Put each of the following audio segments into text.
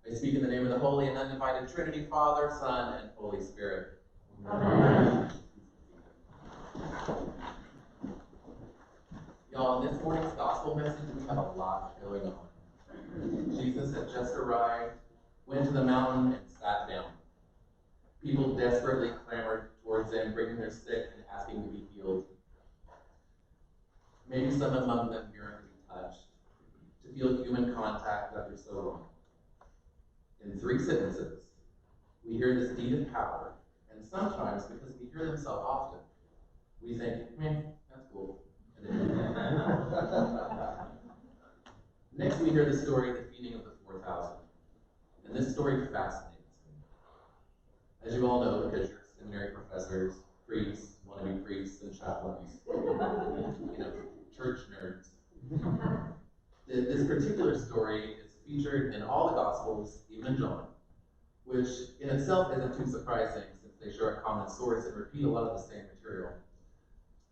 I speak in the name of the Holy and Undivided Trinity, Father, Son, and Holy Spirit. Amen. Y'all, in this morning's gospel message, we have a lot going on. Jesus had just arrived, went to the mountain, and sat down. People desperately clamored towards him, bringing their sick and asking to be healed. Maybe some among them yearned to be touched, to feel human contact after so long. In 3 sentences, we hear this deed of power, and sometimes, because we hear them so often, we think, that's cool. Next, we hear the story of the feeding of the 4,000, and this story fascinates me. As you all know, because you're seminary professors, priests, wannabe priests, and chaplains, church nerds. This particular story is featured in all the Gospels, even John, which in itself isn't too surprising since they share a common source and repeat a lot of the same material.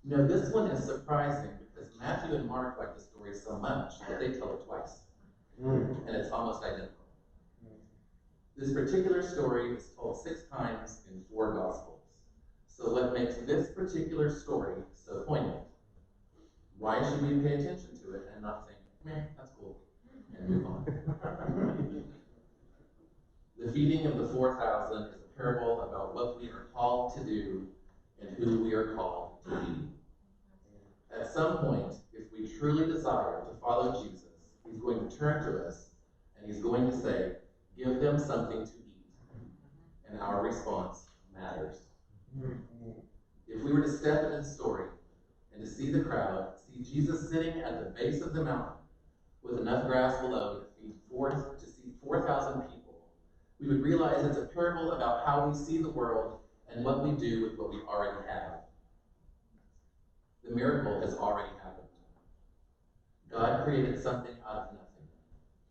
This one is surprising because Matthew and Mark like the story so much that they tell it twice, and it's almost identical. This particular story is told 6 times in 4 Gospels. So what makes this particular story so poignant? Why should we pay attention to it and not think, that's cool, and move on? The feeding of the 4,000 is a parable about what we are called to do and who we are called to be. At some point, if we truly desire to follow Jesus, he's going to turn to us and he's going to say, give them something to eat. And our response matters. If we were to step into the story and to see the crowd, see Jesus sitting at the base of the mountain with enough grass below to feed 4,000 people, we would realize it's a parable about how we see the world and what we do with what we already have. The miracle has already happened. God created something out of nothing.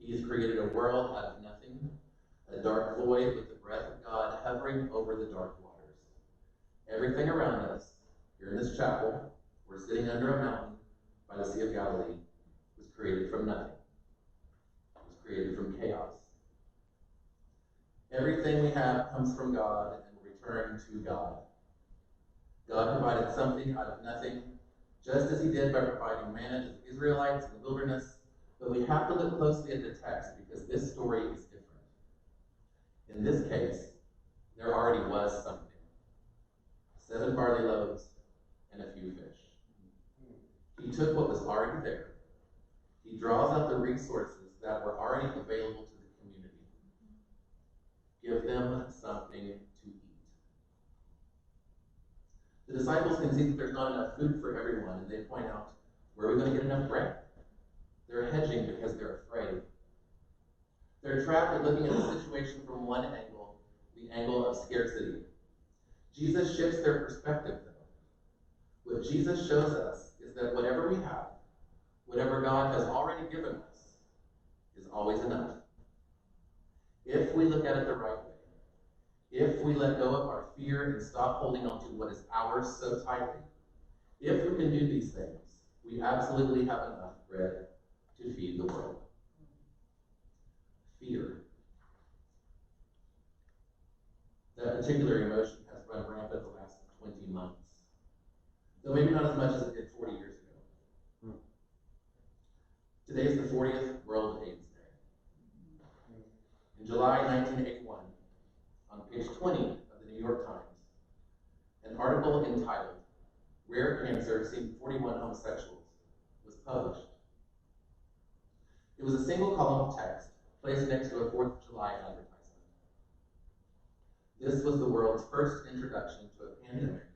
He has created a world out of nothing, a dark void with the breath of God hovering over the dark waters. Everything around us, here in this chapel, we're sitting under a mountain by the Sea of Galilee, was created from nothing. It was created from chaos. Everything we have comes from God and will return to God. God provided something out of nothing, just as he did by providing manna to the Israelites in the wilderness, but we have to look closely at the text because this story is different. In this case, there already was something. 7 barley loaves and a few fish. He took what was already there. He draws out the resources that were already available to the community. Give them something to eat. The disciples can see that there's not enough food for everyone, and they point out, where are we going to get enough bread? They're hedging because they're afraid. They're trapped at looking at the situation from one angle, the angle of scarcity. Jesus shifts their perspective, though. What Jesus shows us is that whatever we have, whatever God has already given us, is always enough. If we look at it the right way, if we let go of our fear and stop holding on to what is ours so tightly, if we can do these things, we absolutely have enough bread to feed the world. Fear. That particular emotion has run rampant the last 20 months. Though maybe not as much as it did 40 years ago. Today is the 40th World AIDS Day. In July 1981, on page 20 of the New York Times, an article entitled, "Rare Cancer Seen in 41 Homosexuals," was published. It was a single column of text placed next to a 4th of July advertisement. This was the world's first introduction to a pandemic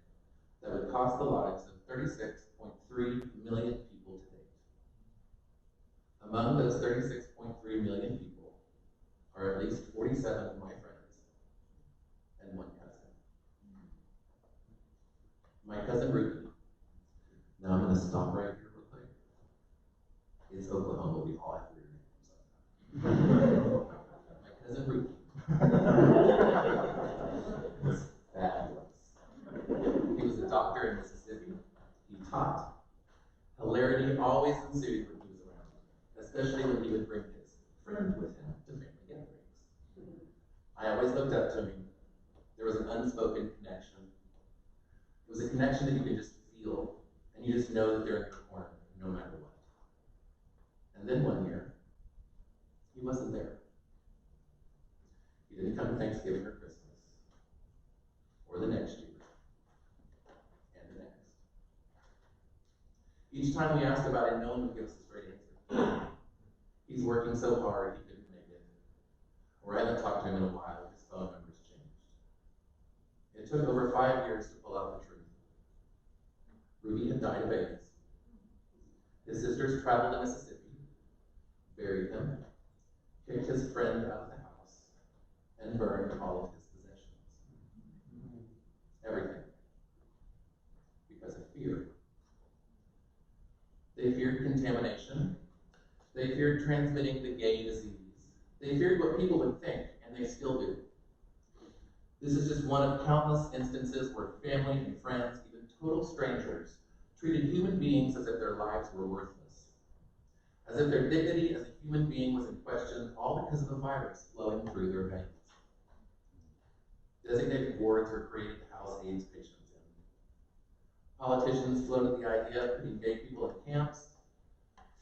that would cost the lives of 36.3 million people to date. Among those 36.3 million people are at least 47 of my friends and 1 cousin. My cousin Ruby. Now I'm going to stop right here real quick. It's Oklahoma, we all have weird names. My cousin Ruby. Was fabulous. He was a doctor in Mississippi. He taught. Hilarity always ensued when he was around, especially when he would bring his friends with him to family gatherings. always looked up to me. There was an unspoken connection. It was a connection that you could just feel, and you just know that they're in your corner, no matter what. And then one year, he wasn't there. He didn't come to Thanksgiving or Christmas, or the next year, and the next. Each time we asked about it, no one would give us a straight answer. He's working so hard, he couldn't make it. Or I haven't talked to him in a while, his phone number's changed. It took over 5 years to pull out the truth. Ruby had died of AIDS. His sisters traveled to Mississippi, buried him, kicked his friend out of the house, and burned all of his possessions. Everything. Because of fear. They feared contamination. They feared transmitting the gay disease. They feared what people would think, and they still do. This is just one of countless instances where family and friends, even total strangers, treated human beings as if their lives were worthless. As if their dignity as a human being was in question, all because of a virus flowing through their veins. Designated wards were created to house AIDS patients in. Politicians floated the idea of putting gay people in camps.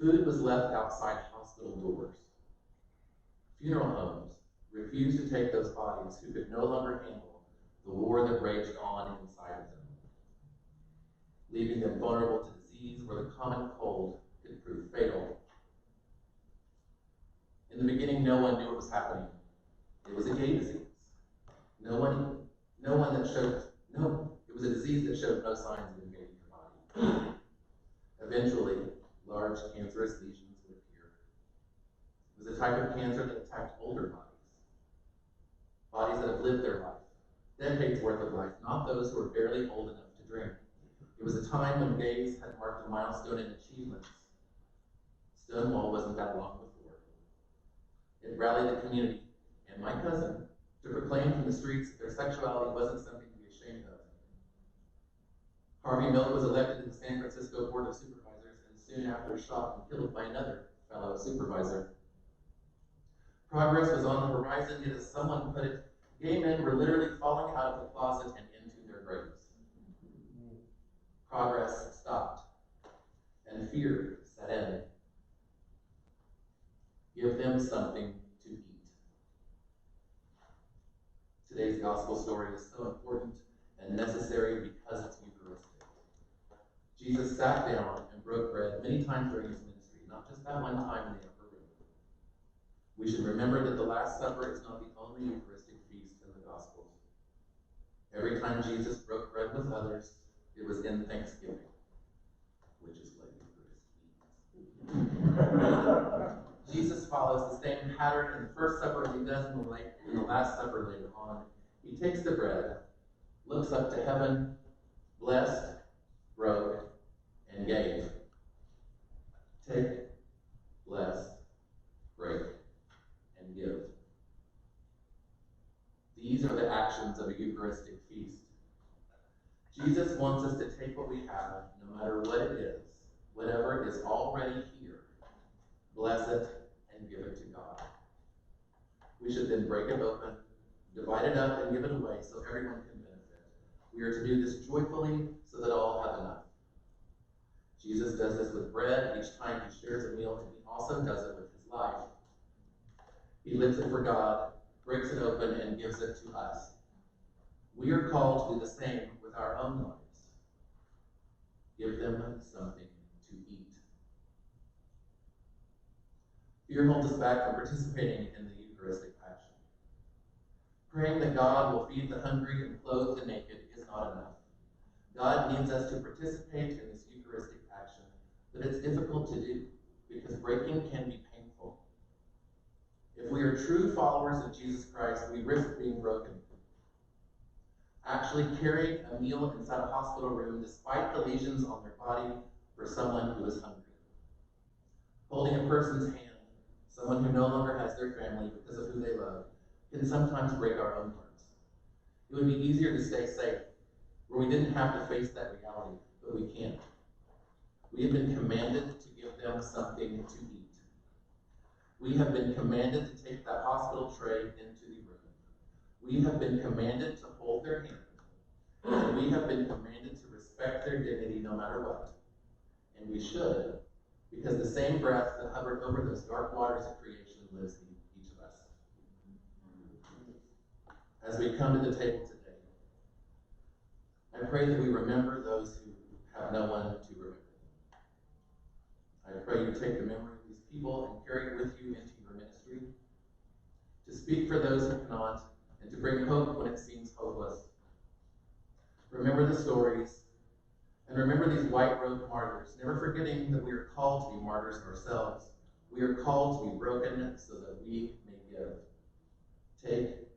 Food was left outside hospital doors. Funeral homes refused to take those bodies who could no longer handle the war that raged on inside of them, leaving them vulnerable to disease where the common cold could prove fatal. In the beginning, no one knew what was happening. It was a gay disease. It was a disease that showed no signs of invading your body. Eventually, large cancerous lesions would appear. It was a type of cancer that attacked older bodies that have lived their life, decades worth of life, not those who are barely old enough to drink. It was a time when gays had marked a milestone in achievements. Stonewall wasn't that long before. It rallied the community and my cousin to proclaim from the streets that their sexuality wasn't something to be ashamed of. Harvey Milk was elected to the San Francisco Board of Supervisors and soon after shot and killed by another fellow supervisor. Progress was on the horizon, yet as someone put it, gay men were literally falling out of the closet and into their graves. Progress stopped, and fear set in. Give them something to eat. Today's gospel story is so important and necessary because it's Eucharistic. Jesus sat down and broke bread many times during his ministry, not just that one time in the upper room. We should remember that the Last Supper is not the only Eucharistic feast in the Gospels. Every time Jesus broke bread with others, it was in Thanksgiving, which is what Eucharist means. Jesus follows the same pattern in the First Supper as he does in the Last Supper later on. He takes the bread, looks up to heaven, blessed, broke, and gave. Take, bless, break, and give. These are the actions of a Eucharistic feast. Jesus wants us to take what we have, no matter what it is, whatever is already here, bless it, and give it to God. We should then break it open, divide it up, and give it away so everyone can benefit. We are to do this joyfully so that all have enough. Jesus does this with bread each time he shares a meal, and he also does it with his life. He lives it for God, breaks it open, and gives it to us. We are called to do the same with our own lives. Give them something to eat. Fear holds us back from participating in the Eucharistic action. Praying that God will feed the hungry and clothe the naked is not enough. God needs us to participate in this Eucharistic action, but it's difficult to do because breaking can be painful. If we are true followers of Jesus Christ, we risk being broken. Actually carrying a meal inside a hospital room despite the lesions on their body for someone who is hungry. Holding a person's hand, someone who no longer has their family because of who they love, can sometimes break our own hearts. It would be easier to stay safe, where we didn't have to face that reality, but we can't. We have been commanded to give them something to eat. We have been commanded to take that hospital tray into the room. We have been commanded to hold their hand, and we have been commanded to respect their dignity no matter what. And we should, because the same breath that hovered over those dark waters of creation lives in each of us. As we come to the table today, I pray that we remember those who have no one to remember. I pray you take the memory of these people and carry it with you into your ministry, to speak for those who cannot, and to bring hope when it seems hopeless. Remember the stories, and remember these white-robed martyrs, never forgetting that we are called to be martyrs ourselves. We are called to be broken so that we may give. Take